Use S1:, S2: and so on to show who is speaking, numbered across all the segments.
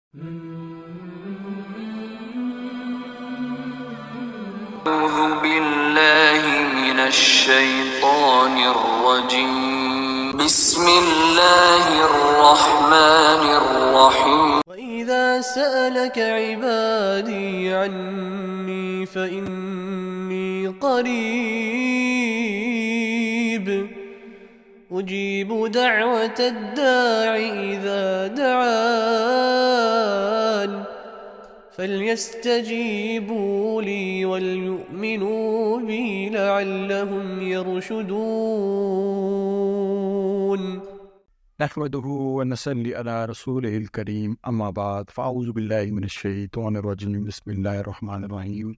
S1: أعوذ بالله من الشيطان الرجيم بسم الله الرحمن الرحيم
S2: وإذا سألك عبادي عني فإني قريب أجيب دعوة الداع إذا دعان فليستجيبوا لي وليؤمنوا بي لعلهم يرشدون.
S3: نحمده ونصلي على رسوله الكريم أما بعد فأعوذ بالله من الشيطان الرجيم بسم الله الرحمن الرحيم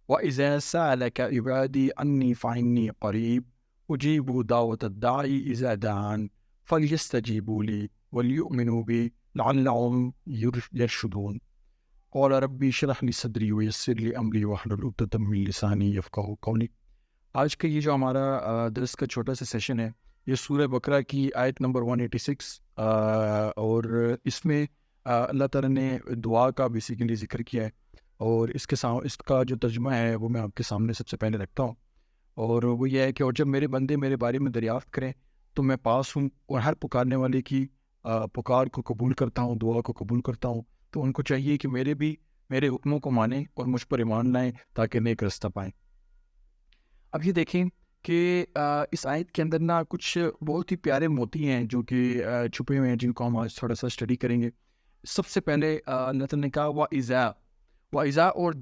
S3: وإذا سألك عبادي عني فإني قريب أجيب دعوة الداعي إذا دعان فليستجيبوا لي وليؤمنوا بي لعلهم يرشدون. قال ربي اشرح لي صدري ويسر لي أمري واحلل عقدة من لساني يفقهوا قولي. آج کا یہ جو ہمارا درس کا چھوٹا سا سیشن ہے یہ سورہ بقرہ کی آیت نمبر 186 اور اس میں اللہ تعالیٰ نے دعا کا بیسیکلی ذکر کیا ہے، اور اس کا جو ترجمہ ہے وہ میں آپ کے سامنے سب سے پہلے رکھتا ہوں، اور وہ یہ ہے کہ اور جب میرے بندے میرے بارے میں دریافت کریں تو میں پاس ہوں اور ہر پکارنے والے کی پکار کو قبول کرتا ہوں، دعا کو قبول کرتا ہوں. تو ان کو چاہیے کہ میرے حکموں کو مانیں اور مجھ پر ایمان لائیں تاکہ نیک رستہ پائیں. اب یہ دیکھیں کہ اس آیت کے اندر نا کچھ بہت ہی پیارے موتی ہیں جو کہ چھپے ہوئے ہیں، جن کو ہم آج تھوڑا سا اسٹڈی کریں گے. سب سے پہلے اللہ تعالیٰ نے کہا وَإِذَا اور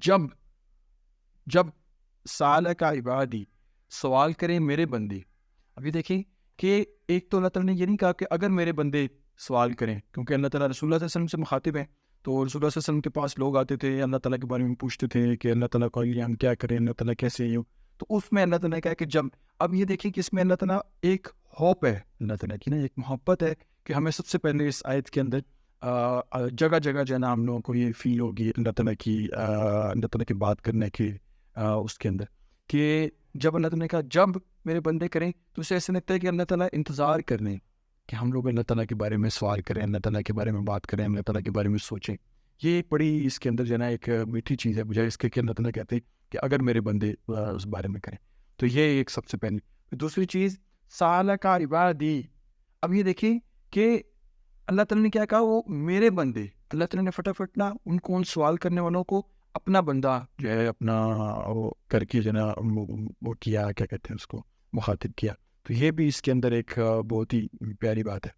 S3: جب سَأَلَكَ عِبَادِي سوال کریں میرے بندے. اب یہ دیکھیں کہ ایک تو اللہ تعالیٰ نے یہ نہیں کہا کہ اگر میرے بندے سوال کریں، کیونکہ اللہ تعالیٰ رسول اللہ صلی اللہ علیہ وسلم سے مخاطب ہیں، تو رسول اللہ صلی اللہ علیہ وسلم کے پاس لوگ آتے تھے، اللہ تعالیٰ کے بارے میں پوچھتے تھے کہ اللہ تعالیٰ کو ہم کیا کریں، اللہ تعالیٰ کیسے ہیں. تو اس میں اللہ تعالیٰ نے کہا کہ جب اب یہ دیکھیں کہ اس میں اللہ تعالیٰ ایک ہوپ ہے، اللہ تعالیٰ کی نا ایک محبت ہے کہ ہمیں سب سے پہلے اس آیت کے اندر جگہ جگہ جو ہے نا ہم لوگوں کو یہ فیل ہوگی اللہ تعالیٰ کی بات کرنے کی اس کے اندر، کہ جب اللہ تعالیٰ نے کہا جب میرے بندے کریں تو اسے ایسے لگتا ہے کہ اللہ تعالیٰ انتظار کر رہے ہیں کہ ہم لوگ اللہ تعالیٰ کے بارے میں سوال کریں، اللہ تعالیٰ کے بارے میں بات کریں، اللہ تعالیٰ کے بارے میں سوچیں. یہ ایک بڑی اس کے اندر جو ہے نا ایک میٹھی چیز ہے، بجائے اس کے کہ اللہ تعالیٰ کہتے ہیں کہ اگر میرے بندے اس بارے میں کریں. تو یہ ایک سب سے پہلی. دوسری چیز سَأَلَكَ عِبَادِي. اب یہ دیکھیں کہ اللہ تعالیٰ نے کیا کہا، وہ میرے بندے. اللہ تعالیٰ نے فٹافٹ نا ان سوال کرنے والوں کو اپنا بندہ جو ہے اپنا وہ کر کے جو ہے نا وہ کیا، کیا کہتے ہیں اس کو، مخاطب کیا. تو یہ بھی اس کے اندر ایک بہت ہی پیاری بات ہے.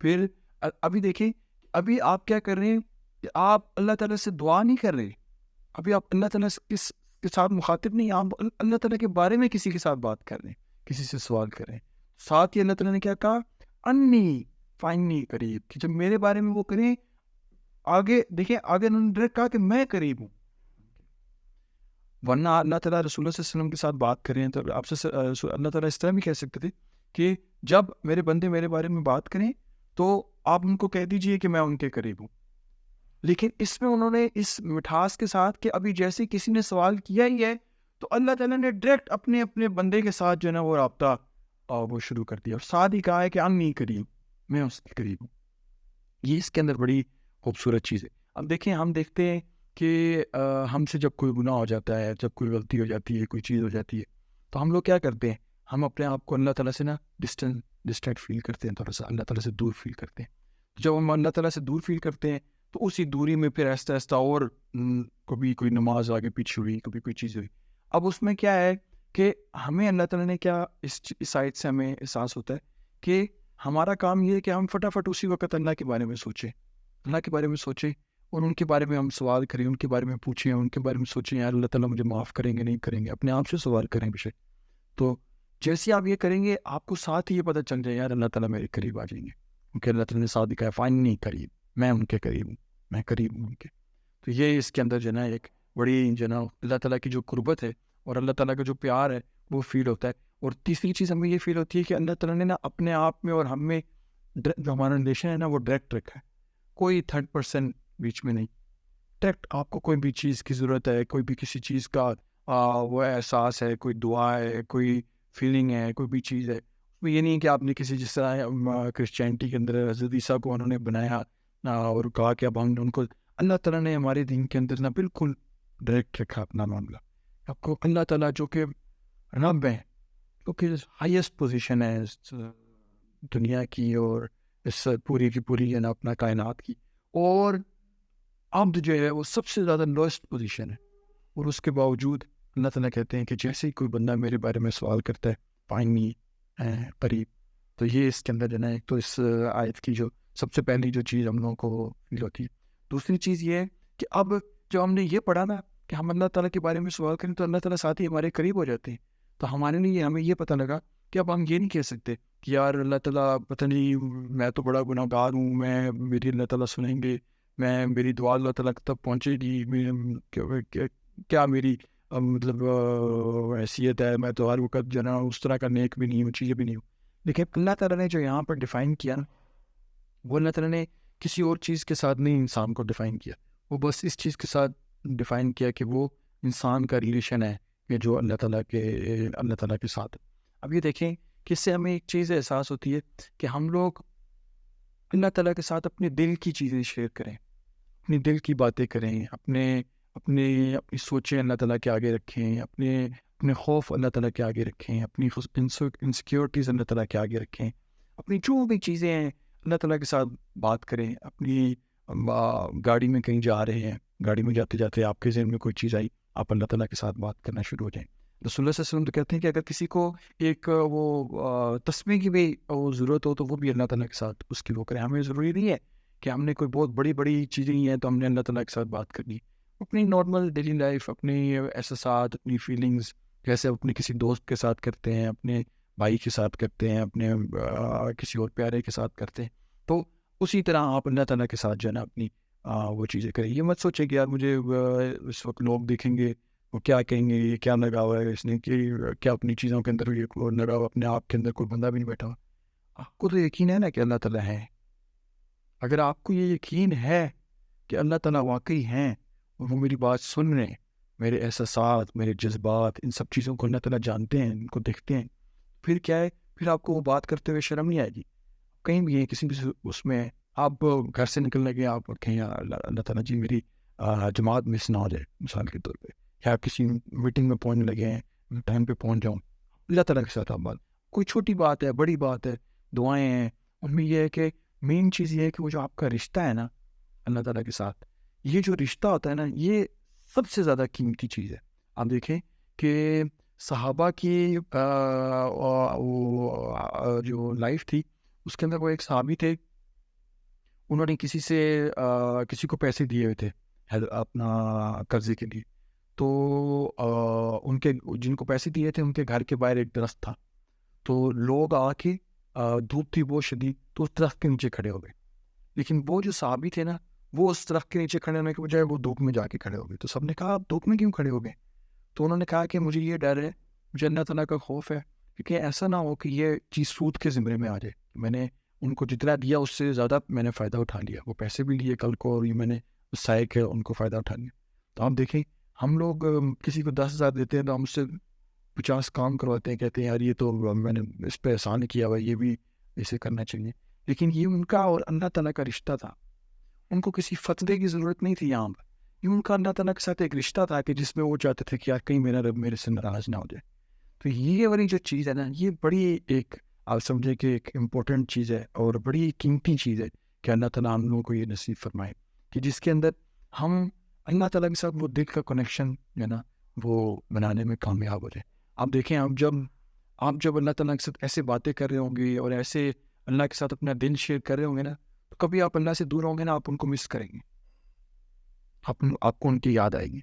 S3: پھر ابھی دیکھیں ابھی آپ کیا کر رہے ہیں کہ آپ اللہ تعالیٰ سے دعا نہیں کر رہے، ابھی آپ اللہ تعالیٰ کے ساتھ مخاطب نہیں، آپ اللہ تعالیٰ کے بارے میں کسی کے ساتھ بات کر رہے ہیں، کسی سے سوال کر رہے ہیں. ساتھ ہی اللہ تعالیٰ نے کیا کہا، انی فانی قریب، کہ جب میرے بارے میں وہ کریں. آگے دیکھیں آگے انہوں نے ڈائریکٹ کہا کہ میں قریب ہوں. ورنہ اللہ تعالیٰ رسول اللہ صلی اللہ علیہ وسلم کے ساتھ بات کریں تو آپ سے اللہ تعالیٰ اس طرح بھی کہہ سکتے تھے کہ جب میرے بندے میرے بارے میں بات کریں تو آپ ان کو کہہ دیجئے کہ میں ان کے قریب ہوں. لیکن اس میں انہوں نے اس مٹھاس کے ساتھ کہ ابھی جیسے کسی نے سوال کیا ہی ہے تو اللہ تعالیٰ نے ڈائریکٹ اپنے بندے کے ساتھ جو ہے نا وہ رابطہ وہ شروع کر دیا، اور ساتھ ہی کہا ہے کہ انی قریب، میں اس کے قریب ہوں. یہ اس کے اندر بڑی خوبصورت چیز ہے. اب دیکھیں ہم دیکھتے ہیں کہ ہم سے جب کوئی گناہ ہو جاتا ہے، جب کوئی غلطی ہو جاتی ہے، کوئی چیز ہو جاتی ہے، تو ہم لوگ کیا کرتے ہیں، ہم اپنے آپ کو اللہ تعالیٰ سے نا ڈسٹینٹ فیل کرتے ہیں، تھوڑا سا اللہ تعالیٰ سے دور فیل کرتے ہیں. جب ہم اللہ تعالیٰ سے دور فیل کرتے ہیں تو اسی دوری میں پھر آہستہ آہستہ اور کبھی کوئی نماز آگے پیچھے ہوئی، کبھی کوئی چیز ہوئی. اب اس میں کیا ہے کہ ہمیں اللہ تعالیٰ نے کیا اس آیت سے ہمیں احساس ہوتا ہے کہ ہمارا کام یہ ہے کہ ہم فٹافٹ اسی وقت اللہ کے بارے میں سوچیں، اللہ کے بارے میں سوچیں، اور ان کے بارے میں ہم سوال کریں، ان کے بارے میں پوچھیں، ان کے بارے میں سوچیں یار اللہ تعالیٰ مجھے معاف کریں گے نہیں کریں گے، اپنے آپ سے سوال کریں بے شک. تو جیسے آپ یہ کریں گے آپ کو ساتھ ہی یہ پتہ چل جائے یار اللہ تعالیٰ میرے قریب آ جائیں گے، کیونکہ اللہ تعالیٰ نے ساتھ دکھایا فانی قریب، میں ان کے قریب ہوں، میں قریب ہوں ان کے. تو یہ اس کے اندر جو ہے نا ایک بڑی جو ہے نا اللہ تعالیٰ کی جو قربت ہے اور اللہ تعالیٰ کا جو پیار ہے وہ فیل ہوتا ہے. اور تیسری چیز ہمیں یہ فیل ہوتی ہے کہ اللہ تعالیٰ نے نا اپنے آپ میں اور ہم میں جو ہمارا ریلیشن ہے نا وہ ڈائریکٹ رکھا ہے، کوئی تھرڈ پرسن بیچ میں نہیں. ڈائریکٹ آپ کو کوئی بھی چیز کی ضرورت ہے، کوئی بھی کسی چیز کا وہ احساس ہے، کوئی دعا ہے، کوئی فیلنگ ہے، کوئی بھی چیز ہے، یہ نہیں کہ آپ نے کسی جس طرح کرسچینٹی کے اندر حضرت عیسیٰ کو انہوں نے بنایا اور کہا کہ اب ہم ان کو اللہ تعالیٰ نے ہمارے دین کے اندر بالکل ڈائریکٹ رکھا اپنا معاملہ. آپ کو اللہ تعالیٰ جو کہ رب ہے، کیونکہ ہائیسٹ پوزیشن ہے اس دنیا کی اور اس پوری کی پوری اپنا کائنات کی، اور عبد جو ہے وہ سب سے زیادہ لوئسٹ پوزیشن ہے. اور اس کے باوجود اللہ تعالیٰ کہتے ہیں کہ جیسے ہی کوئی بندہ میرے بارے میں سوال کرتا ہے پائنی قریب. تو یہ اس کے اندر ایک تو اس آیت کی جو سب سے پہلی جو چیز ہم لوگوں کو فیل ہوتی ہے. دوسری چیز یہ ہے کہ اب جو ہم نے یہ پڑھا نا کہ ہم اللہ تعالیٰ کے بارے میں سوال کریں تو اللہ تعالیٰ ساتھ ہی ہمارے قریب ہو جاتے ہیں. تو ہمارے لیے ہمیں یہ پتہ لگا کہ اب ہم یہ نہیں کہہ سکتے کہ یار اللہ تعالیٰ پتہ نہیں میں تو بڑا گناہ گار ہوں، میری اللہ تعالیٰ سنیں گے، میری دعا اللہ تعالیٰ تک پہنچے گی، کیا میری مطلب حیثیت ہے، میں تو ہر وقت جو ہے نا اس طرح کا نیک بھی نہیں ہوں، چیزیں بھی نہیں ہوں. لیکن اللہ تعالیٰ نے جو یہاں پر ڈیفائن کیا نا، وہ اللہ تعالیٰ نے کسی اور چیز کے ساتھ نہیں انسان کو ڈیفائن کیا، وہ بس اس چیز کے ساتھ ڈیفائن کیا کہ وہ انسان کا ریلیشن ہے کہ جو اللہ تعالیٰ کے ساتھ. اب یہ دیکھیں کہ اس سے ہمیں ایک چیز احساس ہوتی ہے کہ ہم لوگ اللہ تعالیٰ کے ساتھ اپنے دل کی چیزیں شیئر کریں، اپنی دل کی باتیں کریں، اپنی سوچیں اللہ تعالیٰ کے آگے رکھیں، اپنے خوف اللہ تعالیٰ کے آگے رکھیں، اپنی انسیکیورٹیز اللہ تعالیٰ کے آگے رکھیں، اپنی جو بھی چیزیں ہیں اللہ تعالیٰ کے ساتھ بات کریں. اپنی گاڑی میں کہیں جا رہے ہیں، گاڑی میں جاتے جاتے آپ کے ذہن میں کوئی چیز آئی، آپ اللہ تعالیٰ کے ساتھ بات کرنا شروع ہو جائیں. رسول اللہ صلی اللہ علیہ وسلم تو کہتے ہیں کہ اگر کسی کو ایک وہ تسبیح کی بھی وہ ضرورت ہو تو وہ بھی اللہ تعالیٰ کے ساتھ اس کی وہ کریں. ہمیں ضروری نہیں ہے کہ ہم نے کوئی بہت بڑی چیزیں ہیں تو ہم نے اللہ تعالیٰ کے ساتھ بات کرنی. اپنی نارمل ڈیلی لائف، اپنی احساسات، اپنی فیلنگز جیسے اپنے کسی دوست کے ساتھ کرتے ہیں، اپنے بھائی کے ساتھ کرتے ہیں، اپنے کسی اور پیارے کے ساتھ کرتے ہیں، تو اسی طرح آپ اللہ تعالیٰ کے ساتھ جو ہے نا اپنی وہ چیزیں کریں. یہ مت سوچیں کہ یار مجھے اس وقت لوگ دیکھیں گے، وہ کیا کہیں گے، یہ کیا لگا ہوا ہے اس نے، کہ کیا اپنی چیزوں کے اندر یہ لگا ہوا، اپنے آپ کے اندر کوئی بندہ بھی نہیں بیٹھا ہوا. آپ کو تو یقین ہے نا کہ اللہ تعالیٰ ہے. اگر آپ کو یہ یقین ہے کہ اللہ تعالیٰ واقعی ہیں اور وہ میری بات سن رہے ہیں، میرے احساسات، میرے جذبات، ان سب چیزوں کو اللہ تعالیٰ جانتے ہیں، ان کو دیکھتے ہیں، پھر کیا ہے، پھر آپ کو وہ بات کرتے ہوئے شرم نہیں آئے گی. کہیں بھی ہیں کسی بھی اس میں آپ گھر سے نکلنے گئے، آپ کہیں اللہ تعالیٰ جی میری جماعت مس نہ ہو جائے مثال کے طور پہ، یا آپ کسی میٹنگ میں پہنچنے لگے ہیں، ٹائم پہ پہنچ جاؤں، اللہ تعالیٰ کے ساتھ آپ بات، کوئی چھوٹی بات ہے، بڑی بات ہے، دعائیں ہیں، ان میں یہ ہے کہ مین چیز یہ ہے کہ وہ جو آپ کا رشتہ ہے نا اللہ تعالیٰ کے ساتھ، یہ جو رشتہ ہوتا ہے نا، یہ سب سے زیادہ قیمتی چیز ہے. آپ دیکھیں کہ صحابہ کی جو لائف تھی اس کے اندر وہ ایک صحابی تھے، انہوں نے کسی کو پیسے دیے ہوئے تھے اپنا قرضے کے لیے. تو ان کے جن کو پیسے دیے تھے ان کے گھر کے باہر ایک درخت تھا، تو لوگ آ کے دھوپ تھی بہت شدید، تو اس درخت کے نیچے کھڑے ہو گئے. لیکن وہ جو صحابی تھے نا، وہ اس درخت کے نیچے کھڑے ہونے کے بجائے وہ دھوپ میں جا کے کھڑے ہو گئے. تو سب نے کہا آپ دھوپ میں کیوں کھڑے ہو گئے؟ تو انہوں نے کہا کہ مجھے یہ ڈر ہے، مجھے اللہ تعالیٰ کا خوف ہے، کیونکہ ایسا نہ ہو کہ یہ چیز سود کے زمرے میں آ جائے، میں نے ان کو جتنا دیا اس سے زیادہ میں نے فائدہ اٹھا لیا، وہ پیسے بھی لیے کل کو اور یہ میں نے اس سائے کے ان کو فائدہ اٹھا لیا. تو آپ دیکھیں ہم لوگ کسی کو 10,000 دیتے ہیں تو ہم اس سے 50 کام کرواتے ہیں، کہتے ہیں یار یہ تو میں نے اس پہ احسان کیا ہوا، یہ بھی اسے کرنا چاہیے. لیکن یہ ان کا اور اللہ تعالیٰ کا رشتہ تھا، ان کو کسی فتوے کی ضرورت نہیں تھی. یہاں پر یہ ان کا اللہ تعالیٰ کے ساتھ ایک رشتہ تھا کہ جس میں وہ چاہتے تھے کہ یار کہیں میرا رب میرے سے ناراض نہ ہو جائے. تو یہ والی جو چیز ہے نا، یہ بڑی ایک آپ سمجھیں کہ ایک امپورٹنٹ چیز ہے اور بڑی قیمتی چیز ہے کہ اللہ تعالیٰ ہم لوگوں کو یہ نصیب فرمائے کہ جس کے اندر ہم اللہ تعالیٰ کے ساتھ وہ دل کا کنیکشن جو ہے نا وہ بنانے میں کامیاب ہو جائے. آپ دیکھیں آپ جب اللہ تعالیٰ کے ساتھ ایسے باتیں کر رہے ہوں گے اور ایسے اللہ کے ساتھ اپنا دل شیئر کر رہے ہوں گے نا، تو کبھی آپ اللہ سے دور ہوں گے نا، آپ ان کو مس کریں گے، آپ کو ان کی یاد آئے گی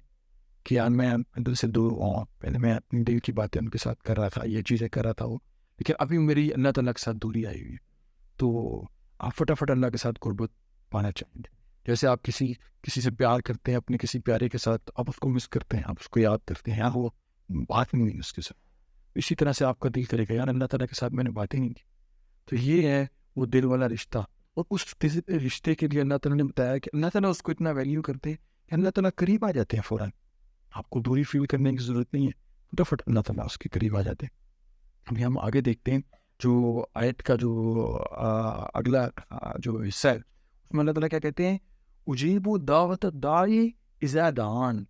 S3: کہ یار میں دل سے دور ہوں، پہلے میں اپنی دل کی باتیں ان کے ساتھ کر رہا تھا، یہ چیزیں کر رہا تھا وہ، لیکن ابھی میری اللہ تعالیٰ کے ساتھ دوری آئی ہوئی ہے. تو آپ فٹافٹ اللہ کے ساتھ قربت پانا چاہیں گے. جیسے آپ کسی سے پیار کرتے ہیں، اپنے کسی پیارے کے ساتھ آپ اس کو مس کرتے ہیں، آپ اس کو یاد کرتے ہیں، یار وہ بات نہیں اس کے ساتھ، اسی طرح سے آپ کا دل کرے گا یار اللہ تعالیٰ کے ساتھ میں نے باتیں نہیں کی. تو یہ ہے وہ دل والا رشتہ، اور اس رشتے کے لیے اللہ تعالیٰ نے بتایا کہ اللہ تعالیٰ اس کو اتنا ویلیو کرتے ہیں کہ اللہ تعالیٰ قریب آ جاتے ہیں فوراً. آپ کو دوری فیل کرنے کی ضرورت نہیں ہے، فٹافٹ اللہ تعالیٰ اس کے قریب آ جاتے ہیں. ابھی ہم آگے دیکھتے ہیں جو آیت کا جو اگلا جو حصہ ہے اس میں اللہ تعالیٰ کیا کہتے ہیں؟ اجیب دعوت الداعی اذا دعان.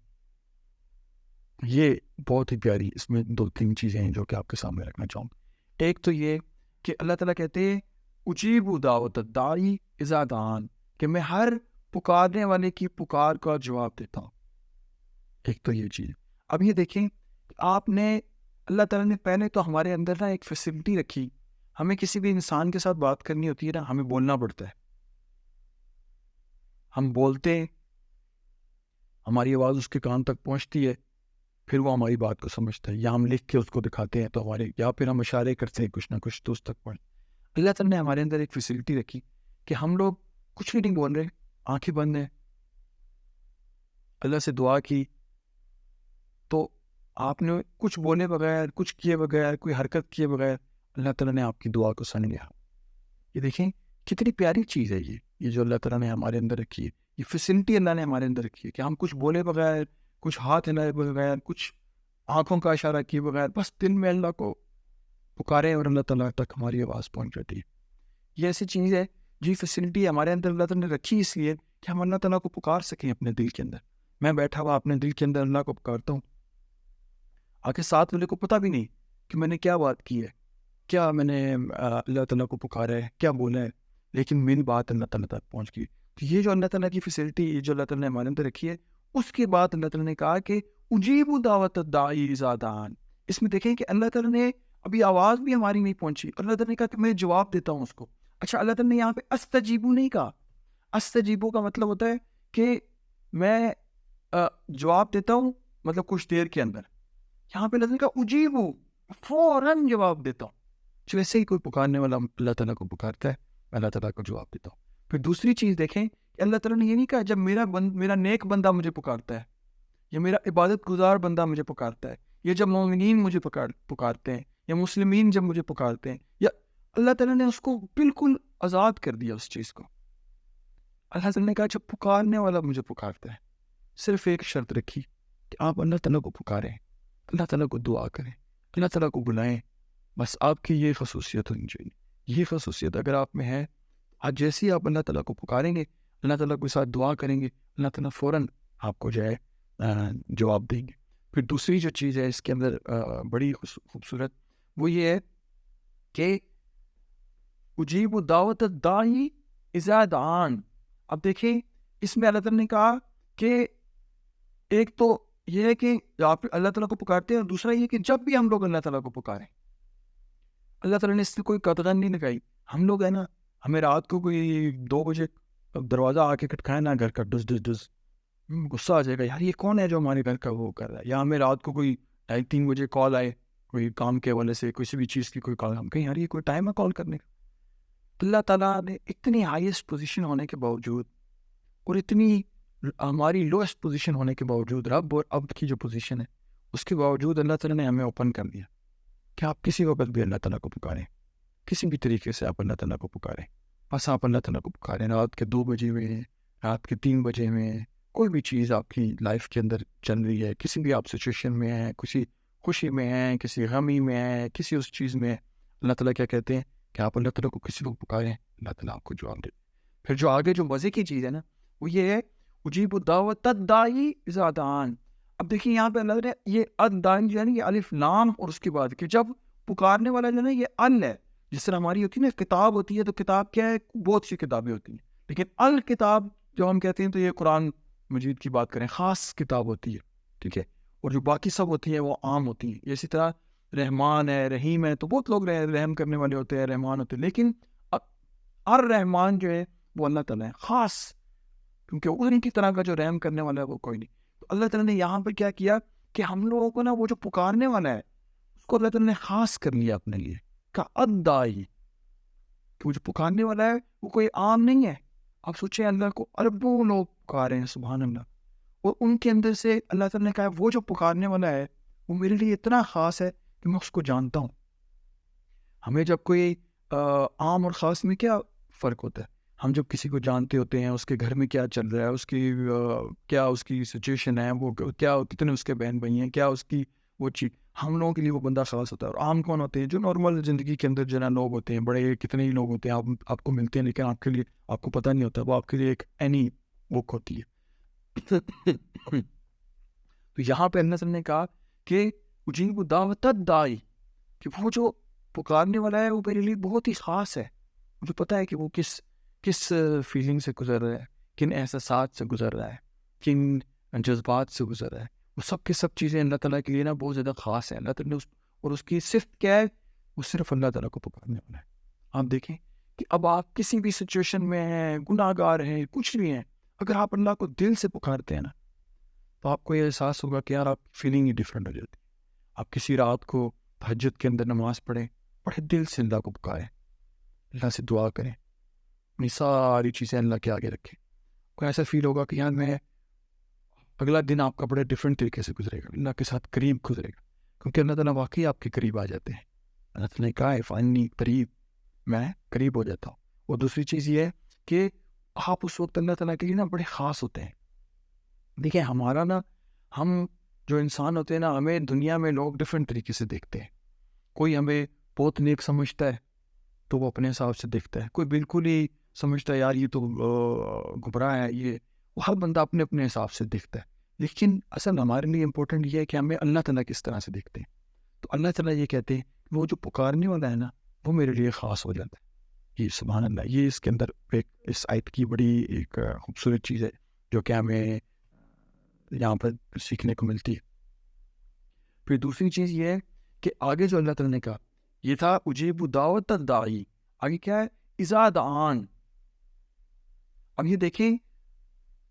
S3: یہ بہت ہی پیاری اس میں 2-3 چیزیں ہیں جو کہ آپ کے سامنے رکھنا چاہوں گا. ایک تو یہ کہ اللہ تعالیٰ کہتے ہیں اجیب دعوت الداعی اذا دعان، کہ میں ہر پکارنے والے کی پکار کا جواب دیتا ہوں. ایک تو یہ چیز. اب یہ دیکھیں آپ نے، اللہ تعالیٰ نے پہلے تو ہمارے اندر نا ایک فیسلٹی رکھی. ہمیں کسی بھی انسان کے ساتھ بات کرنی ہوتی ہے نا، ہمیں بولنا پڑتا ہے. ہم بولتے ہیں، ہماری آواز اس کے کان تک پہنچتی ہے، پھر وہ ہماری بات کو سمجھتا ہے، یا ہم لکھ کے اس کو دکھاتے ہیں تو ہمارے، یا پھر ہم اشارے کرتے ہیں کچھ نہ کچھ تو اس تک پہنچ. اللہ تعالیٰ نے ہمارے اندر ایک فیسلٹی رکھی کہ ہم لوگ کچھ بھی نہیں بول رہے، آنکھیں بند ہیں، اللہ سے دعا کی تو آپ نے کچھ بولے بغیر، کچھ کیے بغیر، کوئی حرکت کیے بغیر اللہ تعالیٰ نے آپ کی دعا کو سن لیا. یہ دیکھیں کتنی پیاری چیز ہے یہ جو اللہ تعالیٰ نے ہمارے اندر رکھی ہے. یہ فیسلٹی اللہ نے ہمارے اندر رکھی ہے کہ ہم کچھ بولے بغیر، کچھ ہاتھ ہلائے بغیر، کچھ آنکھوں کا اشارہ کیے بغیر، بس دل میں اللہ کو پکارے اور اللہ تعالیٰ تک ہماری آواز پہنچ جاتی ہے. یہ ایسی چیز ہے جی، فیسلٹی ہمارے اندر اللہ تعالیٰ نے رکھی اس لیے کہ ہم اللہ تعالیٰ کو پکار سکیں اپنے دل کے اندر. میں بیٹھا ہوا اپنے دل کے اندر اللہ کو پکارتا ہوں، آگے ساتھ والے کو پتہ بھی نہیں کہ میں نے کیا بات کی ہے، کیا میں نے اللہ تعالیٰ کو پکارا ہے، کیا بولا ہے، لیکن میری بات اللہ تعالیٰ تک پہنچ گئی. تو یہ جو اللہ تعالیٰ کی فیسلٹی جو اللہ تعالیٰ نے ہمارے اندر رکھی ہے، اس کے بعد اللہ تعالیٰ نے کہا کہ اجیب دعوت الداعی اذا دعان. اس میں دیکھیں کہ اللہ تعالیٰ نے ابھی آواز بھی ہماری نہیں پہنچی، اللہ تعالیٰ نے کہا کہ میں جواب دیتا ہوں اس کو. اچھا، اللہ تعالیٰ نے یہاں پہ استجیبو نہیں کہا. استجیبو کا مطلب ہوتا ہے کہ میں جواب دیتا ہوں مطلب کچھ دیر کے اندر. یہاں پہ اللہ تعالیٰ نے کہا اجیبو، فوراً جواب دیتا ہوں. جو ایسے ہی کوئی پکارنے والا اللہ تعالیٰ کو پکارتا ہے، میں اللہ تعالیٰ کو جواب دیتا ہوں. پھر دوسری چیز دیکھیں کہ اللہ تعالیٰ نے یہ نہیں کہا جب میرا نیک بندہ مجھے پکارتا ہے، یا میرا عبادت گزار بندہ مجھے پکارتا ہے، یا جب مومنین مجھے پکارتے ہیں، یا مسلمین جب مجھے پکارتے ہیں، یا اللہ تعالیٰ نے اس کو بالکل آزاد کر دیا اس چیز کو. اللہ تعالیٰ نے کہا جب پکارنے والا مجھے پکارتا ہے، صرف ایک شرط رکھی کہ آپ اللہ تعالیٰ کو پکاریں، اللہ تعالیٰ کو دعا کریں، اللہ تعالیٰ کو بلائیں. بس آپ کی یہ خصوصیت ہونی چاہیے. یہ خصوصیت اگر آپ میں ہے، آج جیسے ہی آپ اللہ تعالیٰ کو پکاریں گے، اللہ تعالیٰ کے ساتھ دعا کریں گے، اللہ تعالیٰ فوراً آپ کو جو ہے جواب دیں گے. پھر دوسری جو چیز ہے اس کے اندر بڑی خوبصورت، وہ یہ ہے کہ اجیب دعوت الداعی اذا دعان. اب دیکھیں اس میں اللہ تعالیٰ نے کہا کہ ایک تو یہ ہے کہ آپ اللہ تعالیٰ کو پکارتے ہیں، اور دوسرا یہ کہ جب بھی ہم لوگ اللہ تعالیٰ کو پکاریں، اللہ تعالیٰ نے اس سے کوئی قطعاً نہیں لگائی. ہم لوگ ہیں نا، ہمیں رات کو کوئی 2 بجے دروازہ آ کے کھٹکھائے نا گھر کا، ڈس ڈس ڈس، غصہ آ جائے گا، یار یہ کون ہے جو ہمارے گھر کا وہ کر رہا ہے. یا ہمیں رات کو کوئی 2:30 بجے کال آئے کوئی کام کے حوالے سے، کسی بھی چیز کی کوئی کال، ہم کہیں یار یہ کوئی ٹائم ہے کال کرنے کا. اللہ تعالیٰ نے اتنی ہائیسٹ پوزیشن ہونے کے باوجود، اور اتنی ہماری لوئسٹ پوزیشن ہونے کے باوجود، رب اور عبد کی جو پوزیشن ہے اس کے باوجود اللہ تعالیٰ نے ہمیں اوپن کر دیا کہ آپ کسی وقت بھی اللہ تعالیٰ کو پکاریں، کسی بھی طریقے سے آپ اللہ تعالیٰ کو پکاریں. بس آپ اللہ تعالیٰ کو پکاریں، رات کے 2 بجے میں، رات کے 3 بجے میں، کوئی بھی چیز آپ کی لائف کے اندر چل رہی ہے، کسی بھی آپ سچویشن میں ہیں، کسی خوشی میں ہیں، کسی غمی میں ہیں، کسی اس چیز میں، اللہ تعالیٰ کیا کہتے ہیں کہ آپ اللہ تعالیٰ کو کسی کو پکاریں، اللہ تعالیٰ آپ کو جواب دے. پھر جو آگے جو مزے کی چیز ہے نا، وہ یہ ہے اجیب دعوت الداعی اذا دعان. اب دیکھیں یہاں پہ اللہ نے یہ الداعی جو ہے نا، یہ الف لام اور اس کے بعد کہ جب پکارنے والا جو ہے نا، یہ ال ہے. جس طرح ہماری ہوتی ہے نا کتاب ہوتی ہے، تو کتاب کیا ہے، بہت سی کتابیں ہوتی ہیں، لیکن الکتاب جو ہم کہتے ہیں تو یہ قرآن مجید کی بات کریں، خاص کتاب ہوتی ہے، ٹھیک ہے. اور جو باقی سب ہوتی ہیں وہ عام ہوتی ہیں. اسی طرح رحمان ہے، رحیم ہے، تو بہت لوگ رحم کرنے والے ہوتے ہیں، رحمان ہوتے ہیں، لیکن الرحمان جو ہے وہ اللہ تعالیٰ ہے خاص، کیونکہ ان کی طرح کا جو رحم کرنے والا ہے وہ کوئی نہیں. تو اللہ تعالیٰ نے یہاں پر کیا کیا کہ ہم لوگوں کو نا وہ جو پکارنے والا ہے اس کو اللہ تعالیٰ نے خاص کر لیا اپنے لیے، کا الداعی، کہ وہ جو پکارنے والا ہے وہ کوئی عام نہیں ہے. آپ سوچیں اللہ کو اربوں لوگ پکارے ہیں، سبحان اللہ، اور ان کے اندر سے اللہ تعالیٰ نے کہا وہ جو پکارنے والا ہے وہ میرے لیے اتنا خاص ہے کہ میں اس کو جانتا ہوں. ہمیں جب کوئی عام اور خاص میں کیا فرق ہوتا ہے؟ ہم جب کسی کو جانتے ہوتے ہیں، اس کے گھر میں کیا چل رہا ہے، اس کی کیا اس کی سچویشن ہے، وہ کیا کتنے اس کے بہن بھائی ہیں، کیا اس کی وہ چیز، ہم لوگوں کے لیے وہ بندہ خاص ہوتا ہے. اور عام کون ہوتے ہیں؟ جو نارمل زندگی کے اندر جو نا لوگ ہوتے ہیں، بڑے کتنے ہی لوگ ہوتے ہیں، آپ کو ملتے ہیں لیکن آپ کے لیے آپ کو پتہ نہیں ہوتا، وہ آپ کے لیے ایک اینی بک ہوتی ہے. تو یہاں پہ اللہ تعالیٰ نے کہا کہ اجیب دعوت الداعی، کہ وہ جو پکارنے والا ہے وہ میرے لیے بہت ہی خاص ہے. مجھے پتہ ہے کہ وہ کس فیلنگ سے گزر رہا ہے، کن احساسات سے گزر رہا ہے، کن جذبات سے گزر رہا ہے. وہ سب کی سب چیزیں اللہ تعالیٰ کے لیے نا بہت زیادہ خاص ہیں. اللہ تعالیٰ نے اور اس کی صفت کیا ہے؟ وہ صرف اللہ تعالیٰ کو پکارنے والا ہے. آپ دیکھیں کہ اب آپ کسی بھی سچویشن میں ہیں، گناہ گار ہیں، کچھ بھی ہیں، اگر آپ اللہ کو دل سے پکارتے ہیں نا تو آپ کو یہ احساس ہوگا کہ یار آپ کی فیلنگ ہی ڈفرینٹ ہو جاتی ہے. آپ کسی رات کو تہجد کے اندر نماز پڑھیں، بڑے دل سے اللہ کو پکاریں، اللہ سے دعا کریں، اپنی ساری چیزیں اللہ کے آگے رکھیں. کو ایسا فیل ہوگا کہ یار میں اگلا دن آپ کا بڑے ڈفرینٹ طریقے سے گزرے گا، اللہ کے ساتھ قریب گزرے گا، کیونکہ اللہ تعالیٰ واقعی آپ کے قریب آ جاتے ہیں. اللہ تعالیٰ نے کہا ہے فانی قریب، میں قریب ہو جاتا ہوں. اور دوسری چیز یہ ہے کہ آپ اس وقت اللہ تعالیٰ کے لیے نا بڑے خاص ہوتے ہیں. دیکھیں ہمارا نا، ہم جو انسان ہوتے ہیں نا، ہمیں دنیا میں لوگ ڈفرینٹ طریقے سے دیکھتے ہیں. کوئی ہمیں بہت نیک سمجھتا ہے تو وہ اپنے حساب سے دیکھتا ہے، کوئی بالکل ہی سمجھتا ہے یار یہ تو گمراہ ہے، یہ وہ ہر بندہ اپنے اپنے حساب سے دیکھتا ہے. لیکن اصل ہمارے لیے امپورٹنٹ یہ ہے کہ ہمیں اللہ تعالیٰ کس طرح سے دیکھتے ہیں. تو اللہ تعالیٰ یہ کہتے ہیں کہ وہ جو پکارنے والا ہے نا وہ میرے لیے خاص ہو جاتا ہے. یہ سبحان اللہ، یہ اس کے اندر ایک اس آیت کی بڑی ایک خوبصورت چیز ہے جو کہ ہمیں یہاں پر سیکھنے کو ملتی ہے. پھر دوسری چیز یہ ہے کہ آگے جو اللہ تعالیٰ نے کہا یہ تھا اجیب دعوت الداعی، آگے کیا ہے؟ اذا دعان. اب یہ دیکھیں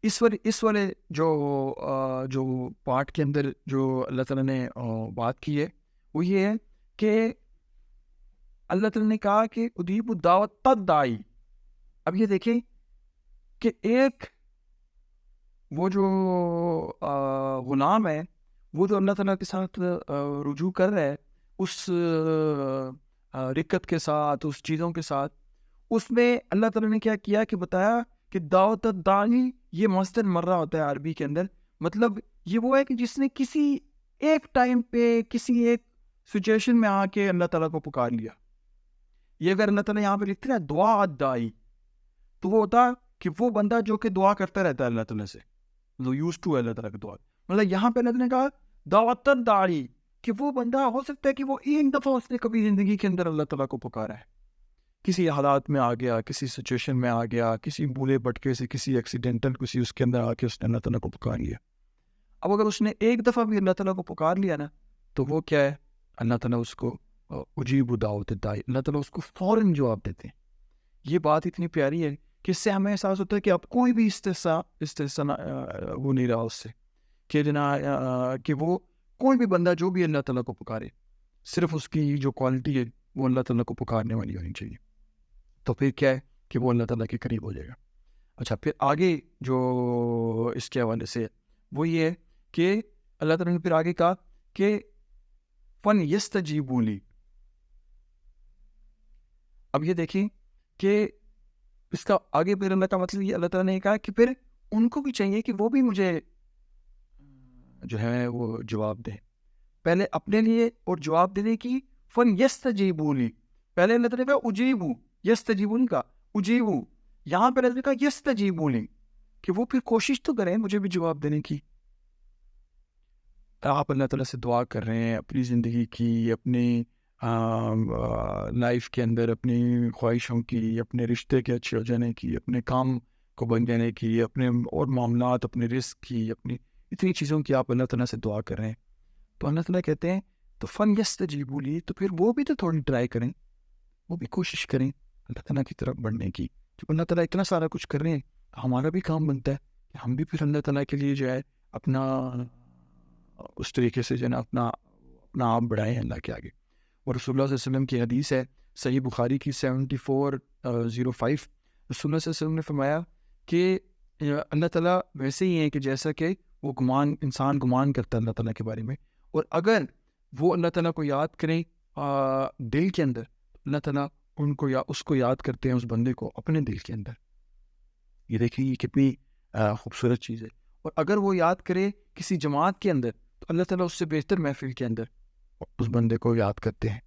S3: اس والے جو پارٹ کے اندر جو اللہ تعالیٰ نے بات کی ہے وہ یہ ہے کہ اللہ تعالیٰ نے کہا کہ اجیب دعوت الداعی. اب یہ دیکھیں کہ ایک وہ جو غلام ہے، وہ جو اللہ تعالیٰ کے ساتھ رجوع کر رہا ہے اس رکت کے ساتھ، اس چیزوں کے ساتھ، اس میں اللہ تعالیٰ نے کیا کیا کہ بتایا کہ دعوت الداعی یہ مصدر مرہ ہوتا ہے عربی کے اندر. مطلب یہ وہ ہے کہ جس نے کسی ایک ٹائم پہ کسی ایک سچویشن میں آ کے اللہ تعالیٰ کو پکار لیا. یہ اگر اللہ تعالیٰ یہاں پہ لکھتے نا دعا الداعی تو وہ ہوتا کہ وہ بندہ جو کہ دعا کرتا رہتا ہے اللہ تعالیٰ سے، جو یوز ٹو ہے اللہ تعالیٰ کی دعا. مطلب یہاں پہ اللہ تعالیٰ نے کہا دعوت الداعی کہ وہ بندہ ہو سکتا ہے کہ وہ ایک دفعہ اس نے کبھی زندگی کے اندر اللہ تعالیٰ کو پکارا ہے، کسی حالات میں آ گیا، کسی سچویشن میں آ گیا، کسی بولے بٹکے سے، کسی ایکسیڈنٹل کسی اس کے اندر آ کے اس نے اللہ تعالیٰ کو پکار لیا. اب اگر اس نے ایک دفعہ بھی اللہ تعالیٰ کو پکار لیا نا تو وہ کیا ہے؟ اللہ تعالیٰ اس کو اجیب دعوت الداعی، اللہ تعالیٰ اس کو فوراً جواب دیتے ہیں. یہ بات اتنی پیاری ہے کہ اس سے ہمیں احساس ہوتا ہے کہ اب کوئی بھی استثنا وہ نہیں رہا اس سے، کہ کہ وہ کوئی بھی بندہ جو بھی اللہ تعالیٰ کو پکارے صرف اس کی جو کوالٹی ہے وہ اللہ تعالیٰ کو پکارنے والی ہونی چاہیے. تو پھر کیا ہے کہ وہ اللہ تعالیٰ کے قریب ہو جائے گا. اچھا، پھر آگے جو اس کے حوالے سے وہ یہ ہے کہ اللہ تعالیٰ نے پھر آگے کہا کہ فن یستجیبوا لی. اب یہ دیکھیں کہ اس کا آگے پھر اللہ کا مطلب یہ اللہ تعالیٰ نے کہا کہ پھر ان کو بھی چاہیے کہ وہ بھی مجھے جو ہے وہ جواب دیں. پہلے اپنے لیے اور جواب دینے کی فن یستجیبوا لی. پہلے اللہ تعالیٰ نے کہا اجیبو، یستجیبوا نہیں کہا اجیبو. یہاں پہ اللہ نے کہا یستجیبوا لی کہ وہ پھر کوشش تو کریں مجھے بھی جواب دینے کی. آپ اللہ تعالیٰ سے دعا کر رہے ہیں اپنی زندگی کی، اپنی لائف کے اندر اپنی خواہشوں کی، اپنے رشتے کے اچھے ہو جانے کی، اپنے کام کو بن جانے کی، اپنے اور معاملات، اپنے رزق کی، اپنی اتنی چیزوں کی آپ اللہ تعالیٰ سے دعا کر رہے ہیں. تو اللہ تعالیٰ کہتے ہیں تو فن یستجیبوا لی، تو پھر وہ بھی تو تھوڑی ٹرائی کریں، وہ بھی کوشش کریں اللہ تعالیٰ کی طرف بڑھنے کی. جب اللہ تعالیٰ اتنا سارا کچھ کر رہے ہیں ہمارا بھی کام بنتا ہے کہ ہم بھی پھر اللہ تعالیٰ کے لیے جو ہے اپنا اس طریقے سے جو ہے نا اپنا آپ بڑھائیں اللہ کے آگے. اور رسول اللہ صلی اللہ علیہ وسلم کی حدیث ہے صحیح بخاری کی 7405، رسول اللہ صلی اللہ علیہ وسلم نے فرمایا کہ اللہ تعالیٰ ویسے ہی ہیں کہ جیسا کہ وہ انسان گمان کرتا ہے اللہ تعالیٰ کے بارے میں، اور اگر وہ اللہ تعالیٰ کو یاد کریں دل کے اندر، اللہ تعالیٰ اس کو یاد کرتے ہیں اس بندے کو اپنے دل کے اندر. یہ دیکھیں یہ کتنی خوبصورت چیز ہے. اور اگر وہ یاد کرے کسی جماعت کے اندر تو اللہ تعالیٰ اس سے بہتر محفل کے اندر اس بندے کو یاد کرتے ہیں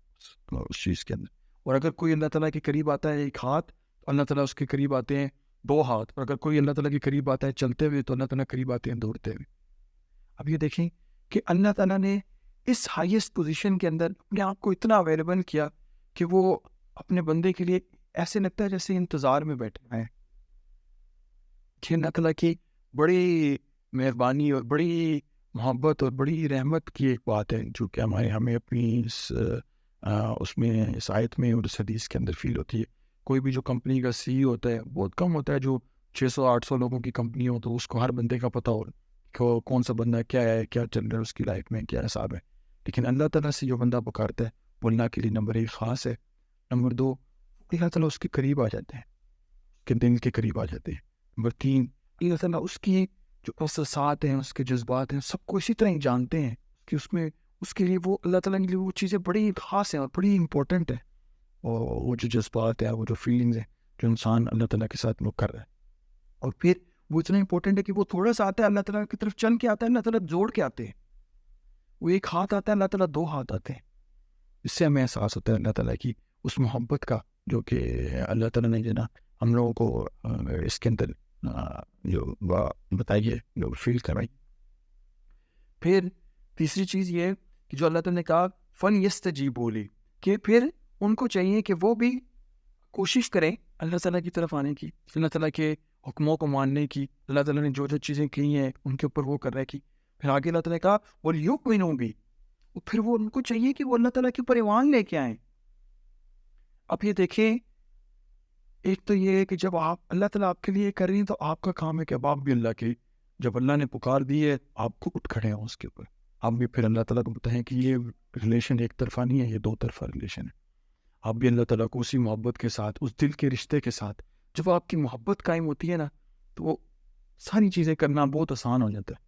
S3: اس چیز کے اندر. اور اگر کوئی اللہ تعالیٰ کے قریب آتا ہے ایک ہاتھ تو اللہ تعالیٰ اس کے قریب آتے ہیں 2 ہاتھ. اور اگر کوئی اللہ تعالیٰ کے قریب آتا ہے چلتے ہوئے تو اللہ تعالیٰ قریب آتے ہیں دوڑتے ہوئے. اب یہ دیکھیں کہ اللہ تعالیٰ نے اس ہائیسٹ پوزیشن کے اندر اپنے آپ کو اتنا اویلیبل کیا کہ وہ اپنے بندے کے لیے ایسے لگتا ہے جیسے انتظار میں بیٹھے ہیں. کہ اللہ تعالیٰ کی بڑی مہربانی اور بڑی محبت اور بڑی رحمت کی ایک بات ہے جو کہ ہمیں اپنی اس میں اس آیت میں اور اس حدیث کے اندر فیل ہوتی ہے. کوئی بھی جو کمپنی کا سی ہوتا ہے بہت کم ہوتا ہے جو 600-800 لوگوں کی کمپنی ہو تو اس کو ہر بندے کا پتہ ہو کہ کون سا بندہ کیا ہے, کیا چل رہا ہے اس کی لائف میں, کیا حساب ہے. لیکن اللہ تعالیٰ سے جو بندہ پکارتا ہے وہ اللہ کے لیے نمبر 1 خاص ہے. نمبر 2 اللہ تعالیٰ اس کے قریب آ جاتے ہیں, اس کے دل کے قریب آ جاتے ہیں. نمبر 3 اللہ تعالیٰ اس کی جو احساسات ہیں, اس کے جذبات ہیں, سب کو اسی طرح ہی جانتے ہیں کہ اس کے لیے وہ اللہ تعالیٰ کے لیے وہ چیزیں بڑی خاص ہیں اور بڑی امپورٹنٹ ہیں. اور وہ جو جذبات ہیں, وہ جو فیلنگز ہیں جو انسان اللہ تعالیٰ کے ساتھ وہ کر رہا ہے, اور پھر وہ اتنا امپورٹنٹ ہے کہ وہ تھوڑا سا آتا ہے اللہ تعالیٰ کی طرف چل کے آتا ہے, اللہ تعالیٰ جوڑ کے آتے ہیں. وہ 1 ہاتھ آتا ہے, اللہ تعالیٰ 2 ہاتھ آتے ہیں. اس سے ہمیں احساس ہوتا ہے اللہ تعالیٰ کی اس محبت کا جو کہ اللہ تعالیٰ نے جو نا ہم لوگوں کو اس کے اندر جو بتائیے جو فیل کروائی. پھر تیسری چیز یہ ہے کہ جو اللہ تعالیٰ نے کہا فن یستجیبوا لی, کہ پھر ان کو چاہیے کہ وہ بھی کوشش کریں اللہ تعالیٰ کی طرف آنے کی, اللہ تعالیٰ کے حکموں کو ماننے کی, اللہ تعالیٰ نے جو چیزیں کی ہیں ان کے اوپر وہ کرنے کی. پھر آگے اللہ تعالیٰ نے کہا وَلْيُؤْمِنُوا بِهِ, پھر وہ ان کو چاہیے کہ وہ اللہ تعالیٰ کے اوپر ایمان لے کے آئیں. اب یہ دیکھیں, ایک تو یہ ہے کہ جب آپ اللہ تعالیٰ آپ کے لیے کر رہی ہیں تو آپ کا کام ہے کہ اب آپ بھی اللہ کی, جب اللہ نے پکار دی ہے آپ کو اٹھ کھڑے ہوں اس کے اوپر. آپ بھی پھر اللہ تعالیٰ کو بتائیں کہ یہ ریلیشن ایک طرفہ نہیں ہے, یہ 2 طرفہ ریلیشن ہے. آپ بھی اللہ تعالیٰ کو اسی محبت کے ساتھ, اس دل کے رشتے کے ساتھ, جب آپ کی محبت قائم ہوتی ہے نا تو وہ ساری چیزیں کرنا بہت آسان ہو جاتا ہے.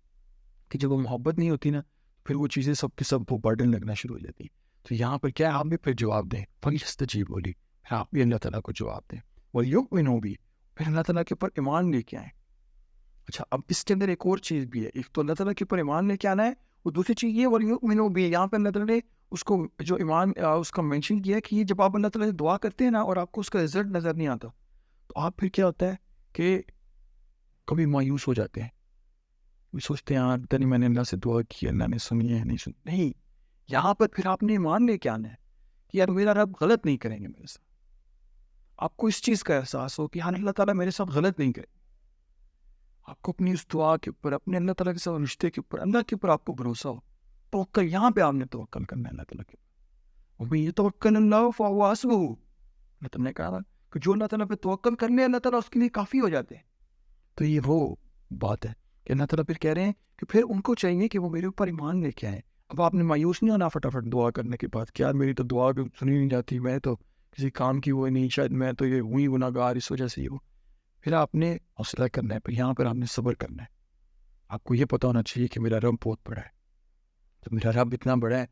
S3: کہ جب وہ محبت نہیں ہوتی نا پھر وہ چیزیں سب کے سب وہ برڈن لگنا شروع ہو جاتی ہیں. تو یہاں پر کیا ہے, آپ بھی پھر جواب دیں, فَلْيَسْتَجِیبُوا لِی, پھر آپ بھی اللہ تعالیٰ کو جواب دیں. وَلْيُؤْمِنُوا بِهِ, پھر اللہ تعالیٰ کے اوپر ایمان لے کے آئیں. اچھا, اب اس کے اندر ایک اور چیز بھی ہے, ایک تو اللہ تعالیٰ کے اوپر ایمان لے کے آنا ہے, اور دوسری چیز یہ وَلْيُؤْمِنُوا بِهِ, یہاں پہ اللہ تعالیٰ نے اس کو جو ایمان اس کا مینشن کیا کہ جب آپ اللہ تعالیٰ سے دعا کرتے ہیں نا اور آپ کو اس کا رزلٹ نظر نہیں آتا تو آپ پھر کیا ہوتا ہے کہ کبھی مایوس ہو جاتے ہیں, سوچتے ہیں یار پتہ نہیں میں نے اللہ سے دعا کی, اللہ نے سنی ہے نہیں سنی. نہیں, یہاں پر پھر آپ نے ایمان لے کے آنا ہے کہ یار میرا رب غلط نہیں کریں گے میرے ساتھ. آپ کو اس چیز کا احساس ہو کہ ہاں اللہ تعالیٰ میرے ساتھ غلط نہیں کرے. آپ کو اپنی اس دعا کے اوپر, اپنے اللہ تعالیٰ کے ساتھ رشتے کے اوپر, اللہ کے اوپر آپ کو بھروسہ ہو. توکل, یہاں پہ آپ نے توکل کرنا ہے اللہ تعالیٰ کے اوپر. وَمَن يَتَوَكَّلِ اللَّهُ فَهُوَ حَسْبُهُ, اللہ تعالیٰ نے کہا کہ جو اللہ تعالیٰ پہ توکل کر لے اللہ تعالیٰ اس کے لیے کافی ہو جاتے ہیں. تو یہ وہ بات ہے کہ اللہ تعالیٰ پھر کہہ رہے ہیں کہ پھر ان کو چاہیے کہ وہ میرے اوپر ایمان لے کے آئیں. اب آپ نے مایوس نہیں ہونا فٹافٹ دعا کرنے کے بعد کہ یار میری تو دعا سنی نہیں جاتی, میں تو کسی کام کی وہ نہیں, شاید میں تو یہ ہوئی گناہ گار اس وجہ سے یہ ہو. پھر آپ نے حوصلہ کرنا ہے, پھر یہاں پر آپ نے صبر کرنا ہے. آپ کو یہ پتہ ہونا چاہیے کہ میرا رب بہت بڑا ہے. تو میرا رب اتنا بڑا ہے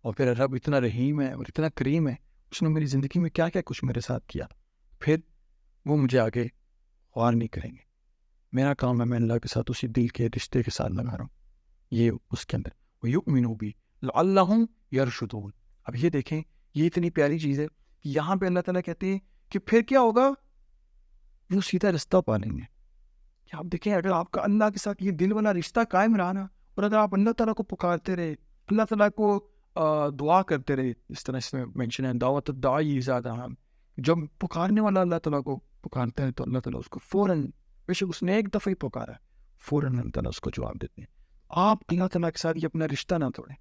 S3: اور میرا رب اتنا رحیم ہے اور اتنا کریم ہے, اس نے میری زندگی میں کیا کیا کچھ میرے ساتھ کیا, پھر وہ مجھے آگے خوار نہیں کریں گے. میرا کام ہے میں اللہ کے ساتھ اسی دل کے رشتے کے ساتھ لگا رہا ہوں. یہ اس کے اندر وَيُؤْمِنُوا بِهِ لَعَلَّهُمْ يَرْشُدُونَ. اب یہ دیکھیں, یہ اتنی پیاری چیز ہے کہ یہاں پہ اللہ تعالیٰ کہتے ہیں کہ پھر کیا ہوگا, وہ سیدھا رستہ پا لیں گے. کہ آپ دیکھیں اگر آپ کا اللہ کے ساتھ یہ دل والا رشتہ قائم رہا نا, اور اگر آپ اللہ تعالیٰ کو پکارتے رہے, اللہ تعالیٰ کو دعا کرتے رہے, اس طرح اس میں مینشن ہے دعوت الداعی زیادہ ہم, جب پکارنے والا اللہ تعالیٰ کو پکارتا ہے تو اللہ تعالیٰ اس کو فوراً, بے شک اس نے ایک دفعہ ہی پکارا ہے, فوراً اللہ تعالیٰ اس کو جواب دیتے ہیں. آپ اللہ تعالیٰ کے ساتھ یہ اپنا رشتہ نہ توڑیں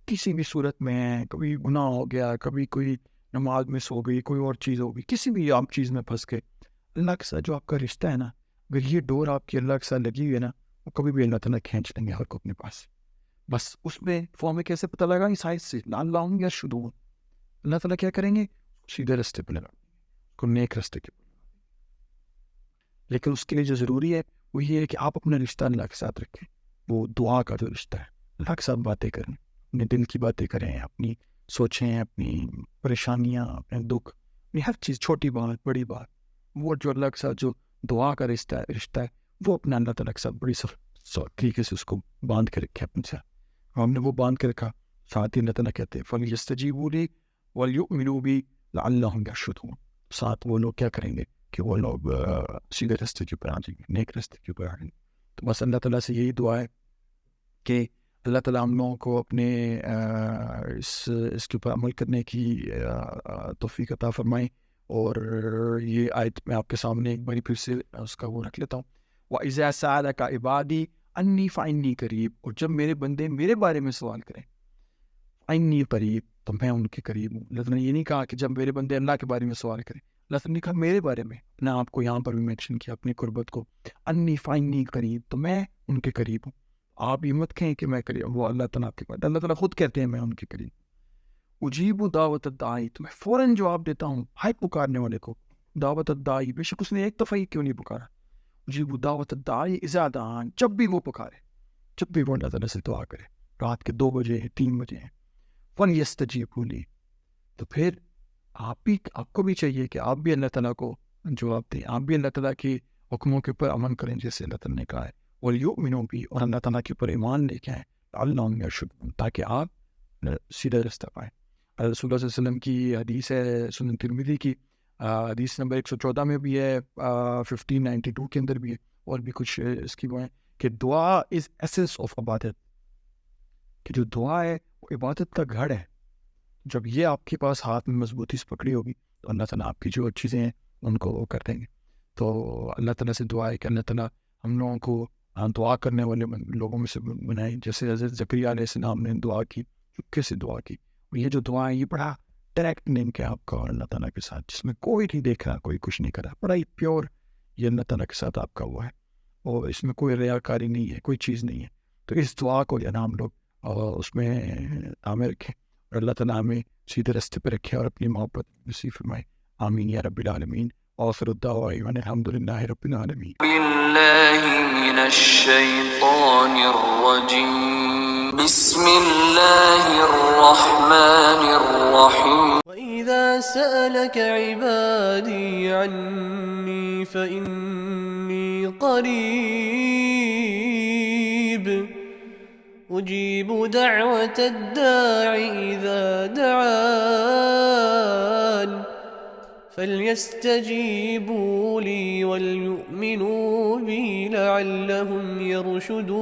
S3: کسی بھی صورت میں. کبھی گناہ ہو گیا, کبھی کوئی نماز مس ہو گئی, کوئی اور چیز ہو گئی, کسی بھی آپ چیز میں پھنس گئے, اللہ کے ساتھ جو آپ کا رشتہ ہے نا, اگر یہ ڈور آپ کی اللہ کے ساتھ لگی ہوئی ہے نا, وہ کبھی بھی اللہ تعالیٰ کھینچ لیں گے ہر کو اپنے پاس. بس اس میں فارم میں کیسے پتہ لگا, اس آیت سے لعلہم یرشدون, اللہ تعالیٰ کیا کریں گے, سیدھے رستے پہ لگا دیں گے, کو نیک رستے کے. لیکن اس کے لیے جو ضروری ہے وہ یہ ہے کہ آپ اپنا رشتہ اللہ کے ساتھ رکھیں. وہ دعا کا جو رشتہ ہے, اللہ کے ساتھ باتیں کریں, اپنے دل کی باتیں کریں, اپنی سوچیں, اپنی پریشانیاں, اپنے دکھ, اپنی ہر چیز, چھوٹی بات بڑی بات, وہ جو اللہ کے ساتھ جو دعا کا رشتہ ہے وہ اپنا اللہ تعالیٰ کے ساتھ بڑی طریقے سے اس کو باندھ کے رکھے اپنے ساتھ. ہم نے وہ باندھ کے رکھا, ساتھ ہی اللہ تعالیٰ کہتے ہیں فَلْيَسْتَجِيبُوا لِي وَلْيُؤْمِنُوا بِي لَعَلَّهُمْ يَرْشُدُونَ. ساتھ وہ لوگ کیا کریں گے کہ وہ لوگ سیدھے راستے کے اوپر آ جائیں گے، نیک راستے کے اوپر آ جائیں گے. تو بس اللہ تعالیٰ سے یہی دعا ہے کہ اللہ تعالیٰ ہم لوگوں کو اپنے اس کے اوپر عمل کرنے کی توفیق عطا فرمائیں. اور یہ آیت میں آپ کے سامنے ایک باری پھر سے اس کا وہ رکھ لیتا ہوں. وَإِذَا سَأَلَكَ عِبَادِي عَنِّي فَإِنِّي قَرِيبٌ. اور جب میرے بندے میرے بارے میں سوال کریں فَإِنِّي قَرِيبٌ، تو میں ان کے قریب ہوں. اللہ نے یہ نہیں کہا کہ جب میرے بندے اللہ کے بارے میں سوال کریں، اللہ نے کہا میرے بارے میں. اپنے آپ کو یہاں پر بھی مینشن کیا، اپنی قربت کو. انی فائنی قریب، تو میں ان کے قریب ہوں. آپ یہ مت کہیں کہ میں قریب، وہ اللہ تعالیٰ کے بعد اللہ تعالیٰ خود کہتے ہیں میں ان کے قریب. اجیب دعوت الداعی، تو میں فوراً جواب دیتا ہوں ہائے پکارنے والے کو. دعوت الداعی، بے شک اس نے ایک دفعہ ہی کیوں نہیں پکارا. اجیب دعوت الداعی اذا دعان، جب بھی وہ پکارے، جب بھی وہ اللہ تعالیٰ سے دعا کرے، رات کے 2 بجے ہیں، 3 بجے ہیں. فَلْيَسْتَجِيبُوا لِي، تو پھر آپ کو بھی چاہیے کہ آپ بھی اللہ تعالیٰ کو جواب دیں، آپ بھی اللہ تعالیٰ کے حکموں کے اوپر عمل کریں جیسے اللہ تعالیٰ نے کہا ہے. وَلْيُؤْمِنُوا بِي، اور اللہ تعالیٰ کے اوپر ایمان لے کے آئیں، لَعَلَّهُمْ يَرْشُدُونَ، تاکہ آپ سیدھا رستہ پائیں. رسول اللہ صلی اللہ علیہ وسلم کی حدیث ہے سنن ترمذی کی، حدیث نمبر 114 میں بھی ہے، 1592 کے اندر بھی ہے، اور بھی کچھ اس کی وہ ہیں کہ دعا از ایسنس آف عبادت، کہ جو دعا ہے وہ عبادت کا گھڑ ہے. جب یہ آپ کے پاس ہاتھ میں مضبوطی سے پکڑی ہوگی تو اللہ تعالیٰ آپ کی جو چیزیں ہیں ان کو وہ کر دیں گے. تو اللہ تعالیٰ سے دعا ہے کہ اللہ تعالیٰ ہم لوگوں کو دعا کرنے والے لوگوں میں سے بنائیں، جیسے حضرت زکریا علیہ السلام نے دعا کی، چپکے سے دعا کی. اور یہ جو دعا ہے یہ بڑا ڈائریکٹ لنک ہے آپ کا اور اللہ تعالیٰ کے ساتھ، جس میں کوئی نہیں دیکھ رہا، کوئی کچھ نہیں کر رہا، بڑا ہی پیور یہ اللہ تعالیٰ کے ساتھ آپ کا ہوا ہے، اور اس میں کوئی ریاکاری نہیں ہے، کوئی چیز نہیں ہے. تو اس دعا کو جو ہم لوگ اس میں عامر رکھیں، اور اللہ تعالیٰ ہمیں سیدھے راستے پہ رکھے اور اپنی محبت نصیب فرمائے. آمین یا رب العالمین. آخر الدعوٰ الحمد للہ رب العالمین.
S1: بالله من الشيطان الرجيم. بسم الله الرحمن الرحيم.
S2: وإذا سألك عبادي عني فإني قريب أجيب دعوة الداع إذا دعان فليستجيبوا لي وليؤمنوا بي لعلهم يرشدون.